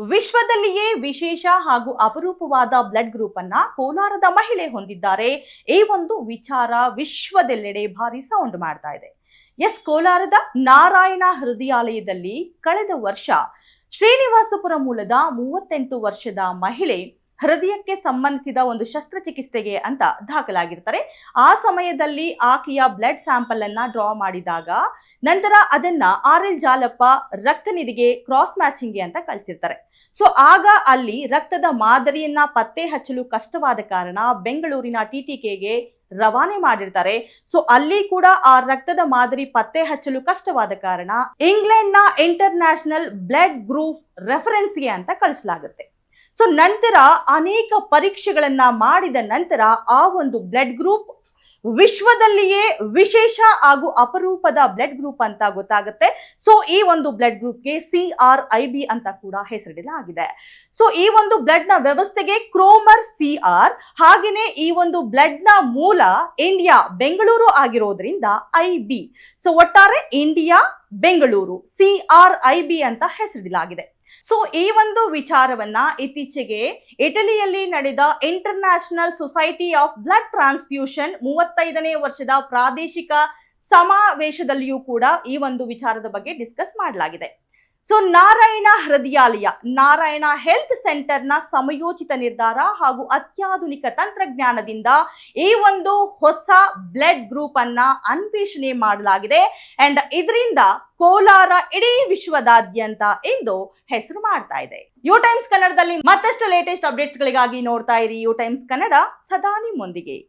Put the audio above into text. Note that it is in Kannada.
ವಿಶ್ವದಲ್ಲಿಯೇ ವಿಶೇಷ ಹಾಗೂ ಅಪರೂಪವಾದ ಬ್ಲಡ್ ಗ್ರೂಪ್ ಅನ್ನ ಕೋಲಾರದ ಮಹಿಳೆ ಹೊಂದಿದ್ದಾರೆ. ಈ ಒಂದು ವಿಚಾರ ವಿಶ್ವದೆಲ್ಲೆಡೆ ಭಾರಿ ಸೌಂಡ್ ಮಾಡ್ತಾ ಇದೆ. ಕೋಲಾರದ ನಾರಾಯಣ ಹೃದಯಾಲಯದಲ್ಲಿ ಕಳೆದ ವರ್ಷ ಶ್ರೀನಿವಾಸಪುರ ಮೂಲದ 38 ವರ್ಷದ ಮಹಿಳೆ ಹೃದಯಕ್ಕೆ ಸಂಬಂಧಿಸಿದ ಒಂದು ಶಸ್ತ್ರಚಿಕಿತ್ಸೆಗೆ ಅಂತ ದಾಖಲಾಗಿರ್ತಾರೆ. ಆ ಸಮಯದಲ್ಲಿ ಆಕೆಯ ಬ್ಲಡ್ ಸ್ಯಾಂಪಲ್ ಅನ್ನ ಡ್ರಾ ಮಾಡಿದಾಗ ನಂತರ ಅದನ್ನ RL ಜಾಲಪ್ಪ ರಕ್ತನಿಧಿಗೆ ಕ್ರಾಸ್ ಮ್ಯಾಚಿಂಗ್ ಅಂತ ಕಳಿಸಿರ್ತಾರೆ. ಸೊ ಆಗ ಅಲ್ಲಿ ರಕ್ತದ ಮಾದರಿಯನ್ನ ಪತ್ತೆ ಹಚ್ಚಲು ಕಷ್ಟವಾದ ಕಾರಣ ಬೆಂಗಳೂರಿನ TTKಗೆ ರವಾನೆ ಮಾಡಿರ್ತಾರೆ. ಸೊ ಅಲ್ಲಿ ಕೂಡ ಆ ರಕ್ತದ ಮಾದರಿ ಪತ್ತೆ ಹಚ್ಚಲು ಕಷ್ಟವಾದ ಕಾರಣ ಇಂಗ್ಲೆಂಡ್ ನ ಇಂಟರ್ನ್ಯಾಷನಲ್ ಬ್ಲಡ್ ಗ್ರೂಪ್ ರೆಫರೆನ್ಸ್ಗೆ ಅಂತ ಕಳಿಸಲಾಗುತ್ತೆ. ಸೊ ನಂತರ ಅನೇಕ ಪರೀಕ್ಷೆಗಳನ್ನ ಮಾಡಿದ ನಂತರ ಆ ಒಂದು ಬ್ಲಡ್ ಗ್ರೂಪ್ ವಿಶ್ವದಲ್ಲಿಯೇ ವಿಶೇಷ ಹಾಗೂ ಅಪರೂಪದ ಬ್ಲಡ್ ಗ್ರೂಪ್ ಅಂತ ಗೊತ್ತಾಗುತ್ತೆ. ಸೊ ಈ ಒಂದು ಬ್ಲಡ್ ಗ್ರೂಪ್ಗೆ CRIB ಅಂತ ಕೂಡ ಹೆಸರಿಡಲಾಗಿದೆ. ಸೊ ಈ ಒಂದು ಬ್ಲಡ್ ನ ವ್ಯವಸ್ಥೆಗೆ ಕ್ರೋಮರ್ CR, ಹಾಗೆಯೇ ಈ ಒಂದು ಬ್ಲಡ್ ನ ಮೂಲ ಇಂಡಿಯಾ ಬೆಂಗಳೂರು ಆಗಿರೋದ್ರಿಂದ IB. ಸೊ ಒಟ್ಟಾರೆ ಇಂಡಿಯಾ ಬೆಂಗಳೂರು CRIB ಅಂತ ಹೆಸರಿಡಲಾಗಿದೆ. ಸೊ ಈ ಒಂದು ವಿಚಾರವನ್ನ ಇತ್ತೀಚೆಗೆ ಇಟಲಿಯಲ್ಲಿ ನಡೆದ international society of blood transfusion 35ನೇ ವರ್ಷದ ಪ್ರಾದೇಶಿಕ ಸಮಾವೇಶದಲ್ಲಿಯೂ ಕೂಡ ಈ ಒಂದು ವಿಚಾರದ ಬಗ್ಗೆ ಡಿಸ್ಕಸ್ ಮಾಡಲಾಗಿದೆ. So Narayana Hrudayalaya, Narayana health centre ನ ಸಮಯೋಚಿತ ನಿರ್ಧಾರ ಹಾಗೂ ಅತ್ಯಾಧುನಿಕ ತಂತ್ರಜ್ಞಾನದಿಂದ ಈ ಒಂದು ಹೊಸ ಬ್ಲಡ್ ಗ್ರೂಪ್ ಅನ್ನ ಅನ್ವೇಷಣೆ ಮಾಡಲಾಗಿದೆ. ಅಂಡ್ ಇದರಿಂದ ಕೋಲಾರ ಇಡೀ ವಿಶ್ವದಾದ್ಯಂತ ಎಂದು ಹೆಸರು ಮಾಡ್ತಾ ಇದೆ. ಯು ಟೈಮ್ಸ್ ಕನ್ನಡದಲ್ಲಿ ಮತ್ತಷ್ಟು ಲೇಟೆಸ್ಟ್ ಅಪ್ಡೇಟ್ಸ್ ಗಳಿಗಾಗಿ ನೋಡ್ತಾ ಇರಿ ಯು ಟೈಮ್ಸ್ ಕನ್ನಡ, ಸದಾ ನಿಮ್ಮೊಂದಿಗೆ.